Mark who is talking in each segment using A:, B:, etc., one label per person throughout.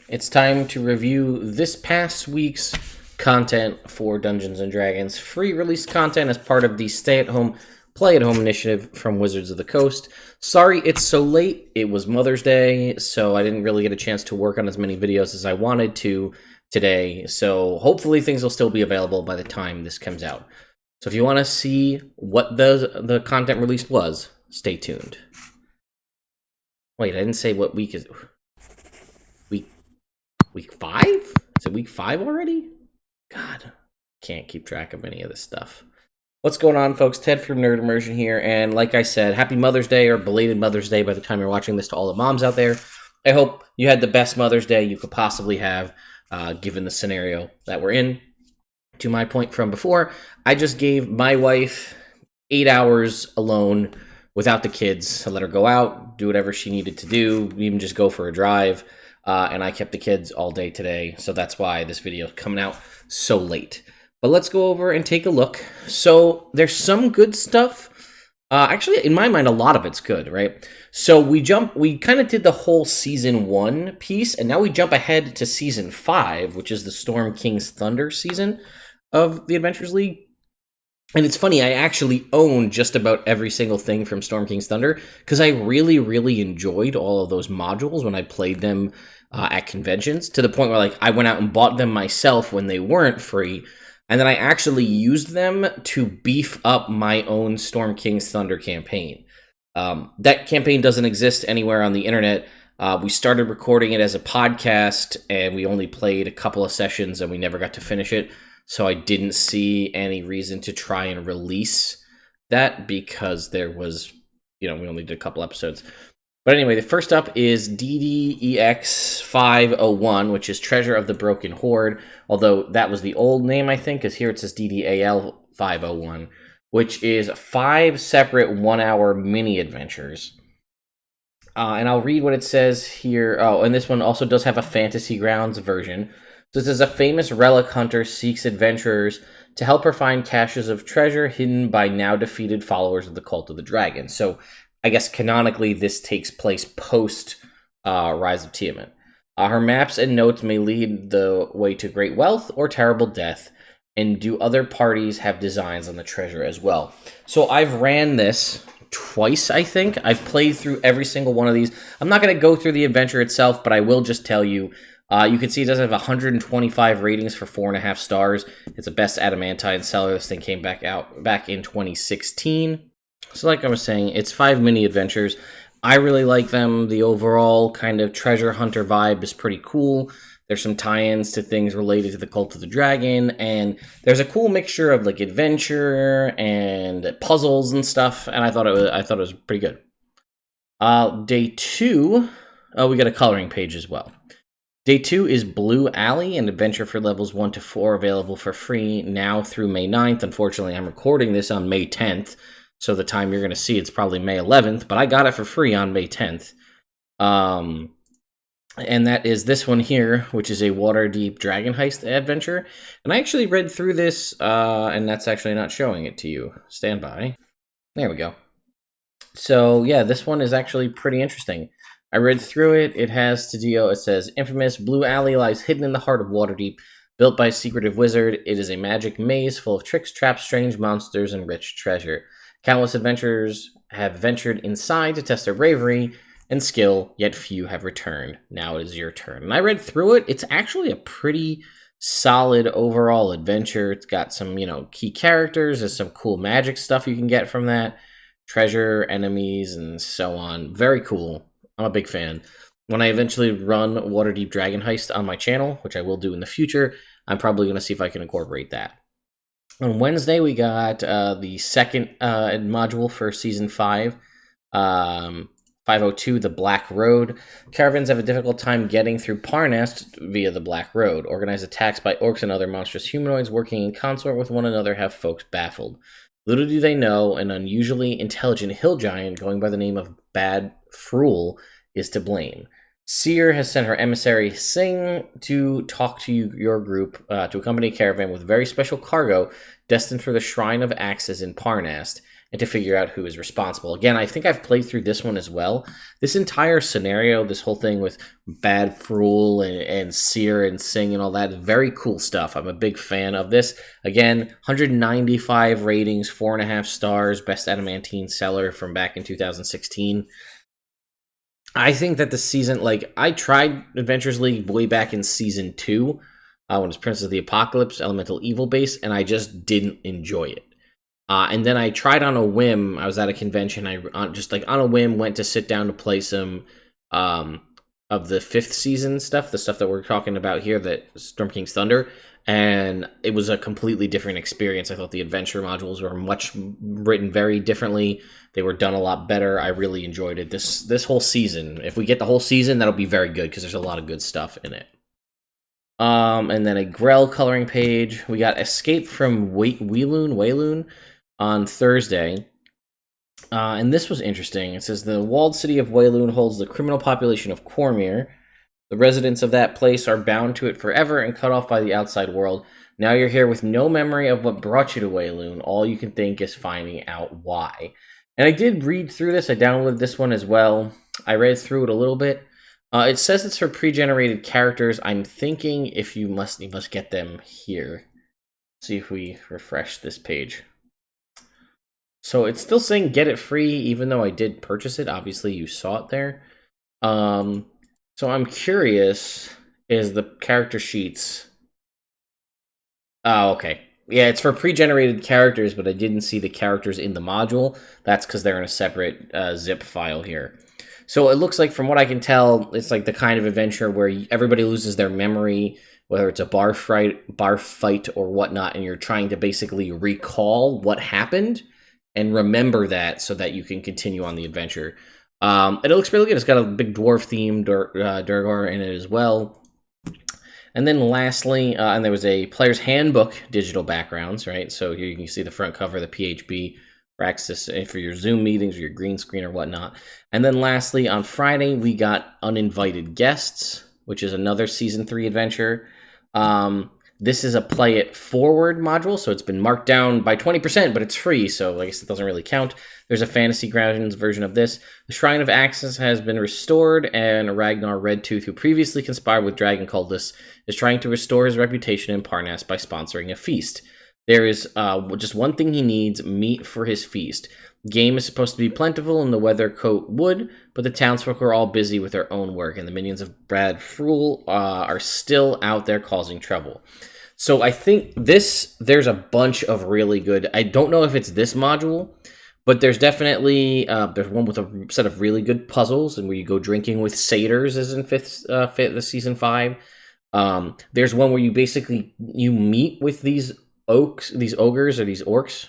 A: It's time to review this past week's content for Dungeons & Dragons. Free release content as part of the stay-at-home, play-at-home initiative from Wizards of the Coast. Sorry it's so late. It was Mother's Day, so I didn't really get a chance to work on as many videos as I wanted to today. So hopefully things will still be available by the time this comes out. So if you want to see what the content release was, stay tuned. Wait, I didn't say what week is... Week 5? Is it week 5 already? God, can't keep track of any of this stuff. What's going on, folks? Ted from Nerd Immersion here, and like I said, happy Mother's Day, or belated Mother's Day by the time you're watching this, to all the moms out there. I hope you had the best Mother's Day you could possibly have, given the scenario that we're in. To my point from before, I just gave my wife 8 hours alone without the kids to let her go out, do whatever she needed to do, even just go for a drive. And I kept the kids all day today, so that's why this video is coming out so late. But let's go over and take a look. So there's some good stuff. Actually, in my mind, a lot of it's good, right? So we kind of did the whole Season 1 piece, and now we jump ahead to Season 5, which is the Storm King's Thunder season of the Adventures League. And it's funny, I actually own just about every single thing from Storm King's Thunder, because I really, really enjoyed all of those modules when I played them at conventions, to the point where I went out and bought them myself when they weren't free, and then I actually used them to beef up my own Storm King's Thunder campaign. That campaign doesn't exist anywhere on the internet. We started recording it as a podcast, and we only played a couple of sessions, and we never got to finish it. So I didn't see any reason to try and release that, because there was, we only did a couple episodes. But anyway, the first up is DDEX 501, which is Treasure of the Broken Hoard, although that was the old name, I think, because here it says DDAL 501, which is 5 separate 1-hour mini-adventures. And I'll read what it says here. Oh, and this one also does have a Fantasy Grounds version. So it says, a famous relic hunter seeks adventurers to help her find caches of treasure hidden by now defeated followers of the Cult of the Dragon. So I guess canonically this takes place post Rise of Tiamat. Her maps and notes may lead the way to great wealth or terrible death, and do other parties have designs on the treasure as well? So I've ran this twice, I think. I've played through every single one of these. I'm not going to go through the adventure itself, but I will just tell you, you can see it does have 125 ratings for 4.5 stars. It's a best adamantine seller. This thing came back in 2016. So like I was saying, it's 5 mini adventures. I really like them. The overall kind of treasure hunter vibe is pretty cool. There's some tie-ins to things related to the Cult of the Dragon, and there's a cool mixture of adventure and puzzles and stuff. And I thought it was pretty good. Day 2, we got a coloring page as well. Day 2 is Blue Alley, an adventure for levels 1 to 4, available for free now through May 9th. Unfortunately, I'm recording this on May 10th, so the time you're going to see it's probably May 11th, but I got it for free on May 10th. And that is this one here, which is a Waterdeep Dragon Heist adventure. And I actually read through this, and that's actually not showing it to you. Stand by. There we go. So, yeah, this one is actually pretty interesting. I read through it. It has to do, it says, infamous Blue Alley lies hidden in the heart of Waterdeep. Built by a secretive wizard, it is a magic maze full of tricks, traps, strange monsters, and rich treasure. Countless adventurers have ventured inside to test their bravery and skill, yet few have returned. Now it is your turn. And I read through it. It's actually a pretty solid overall adventure. It's got some, key characters. There's some cool magic stuff you can get from that. Treasure, enemies, and so on. Very cool. I'm a big fan. When I eventually run Waterdeep Dragon Heist on my channel, which I will do in the future, I'm probably going to see if I can incorporate that. On Wednesday, we got the second module for Season 5, 502, the Black Road. Caravans have a difficult time getting through Parnast via the Black Road. Organized attacks by orcs and other monstrous humanoids working in consort with one another have folks baffled. Little do they know, an unusually intelligent hill giant going by the name of Bad Frule is to blame. Seer has sent her emissary Singh to talk to your group to accompany a caravan with very special cargo destined for the Shrine of Axes in Parnast, and to figure out who is responsible. Again, I think I've played through this one as well. This entire scenario, this whole thing with Bad Frul and Seer and Sing and all that, very cool stuff. I'm a big fan of this. Again, 195 ratings, 4.5 stars, best adamantine seller from back in 2016. I think that the season, like, I tried Adventures League way back in Season 2, when it was Princess of the Apocalypse, Elemental Evil base, and I just didn't enjoy it. And then I tried on a whim. I was at a convention. I just like on a whim went to sit down to play some of the 5th season stuff, the stuff that we're talking about here, that Storm King's Thunder, and it was a completely different experience. I thought the adventure modules were written very differently. They were done a lot better. I really enjoyed it. This whole season, if we get the whole season, that'll be very good because there's a lot of good stuff in it. And then a Grell coloring page. We got Escape from Walloon on Thursday. And this was interesting. It says the walled city of Walloon holds the criminal population of Cormyr. The residents of that place are bound to it forever and cut off by the outside world. Now you're here with no memory of what brought you to Walloon. All you can think is finding out why. And I did read through this. I downloaded this one as well. I read through it a little bit. It says it's for pre-generated characters. I'm thinking if you must get them here. Let's see if we refresh this page. So it's still saying get it free, even though I did purchase it. Obviously, you saw it there. So I'm curious, is the character sheets... Oh, okay. Yeah, it's for pre-generated characters, but I didn't see the characters in the module. That's because they're in a separate zip file here. So it looks like, from what I can tell, it's like the kind of adventure where everybody loses their memory, whether it's a bar fight or whatnot, and you're trying to basically recall what happened and remember that so that you can continue on the adventure. And it looks really good. It's got a big dwarf themed Durgar in it as well. And then lastly, and there was a player's handbook digital backgrounds, right? So here you can see the front cover, the PHB for access for your Zoom meetings or your green screen or whatnot. And then lastly, on Friday, we got Uninvited Guests, which is another Season 3 adventure. This is a play it forward module, so it's been marked down by 20%, but it's free, so I guess it doesn't really count. There's a Fantasy Grounds version of this. The Shrine of Axis has been restored, and Ragnar Redtooth, who previously conspired with Dragon Cultists, is trying to restore his reputation in Parnas by sponsoring a feast. There is just one thing he needs: meat for his feast. Game is supposed to be plentiful in the Weathercoat Wood, but the townsfolk are all busy with their own work, and the minions of Brad Frul are still out there causing trouble. So I think there's a bunch of really good... I don't know if it's this module, but there's definitely... there's one with a set of really good puzzles, and where you go drinking with satyrs, as in Season 5. There's one where you basically... you meet with these ogres, or these orcs,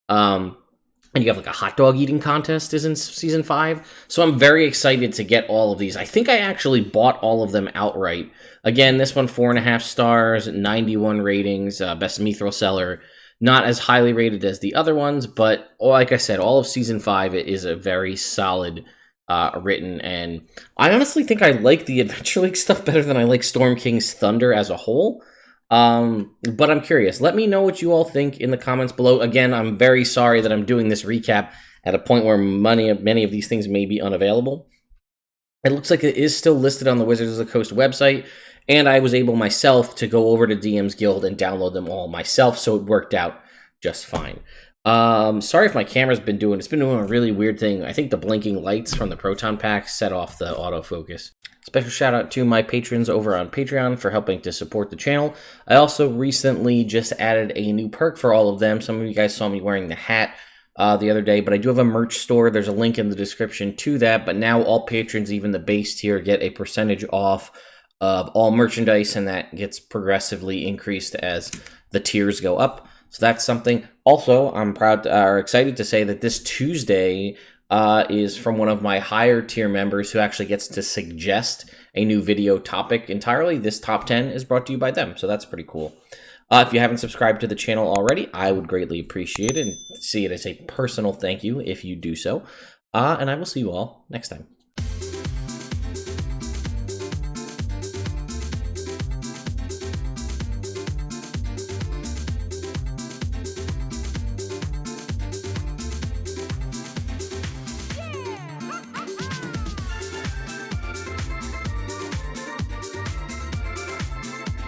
A: and you have like a hot dog eating contest is in Season 5. So I'm very excited to get all of these. I think I actually bought all of them outright. Again, this one 4.5 stars, 91 ratings, best mithril seller. Not as highly rated as the other ones, but like I said, all of Season 5 is a very solid written, and I honestly think I like the Adventure League stuff better than I like Storm King's Thunder as a whole. But I'm curious. Let me know what you all think in the comments below. Again, I'm very sorry that I'm doing this recap at a point where many of these things may be unavailable. It looks like it is still listed on the Wizards of the Coast website, and I was able myself to go over to DM's Guild and download them all myself, so it worked out just fine. Sorry if my camera's been doing a really weird thing. I think the blinking lights from the Proton Pack set off the autofocus. Special shout out to my patrons over on Patreon for helping to support the channel. I also recently just added a new perk for all of them. Some of you guys saw me wearing the hat the other day, but I do have a merch store. There's a link in the description to that, but now all patrons, even the base tier, get a percentage off of all merchandise, and that gets progressively increased as the tiers go up. So that's something. Also, I'm excited to say that this Tuesday is from one of my higher tier members who actually gets to suggest a new video topic entirely. This top 10 is brought to you by them, so that's pretty cool. If you haven't subscribed to the channel already, I would greatly appreciate it and see it as a personal thank you if you do so. And I will see you all next time.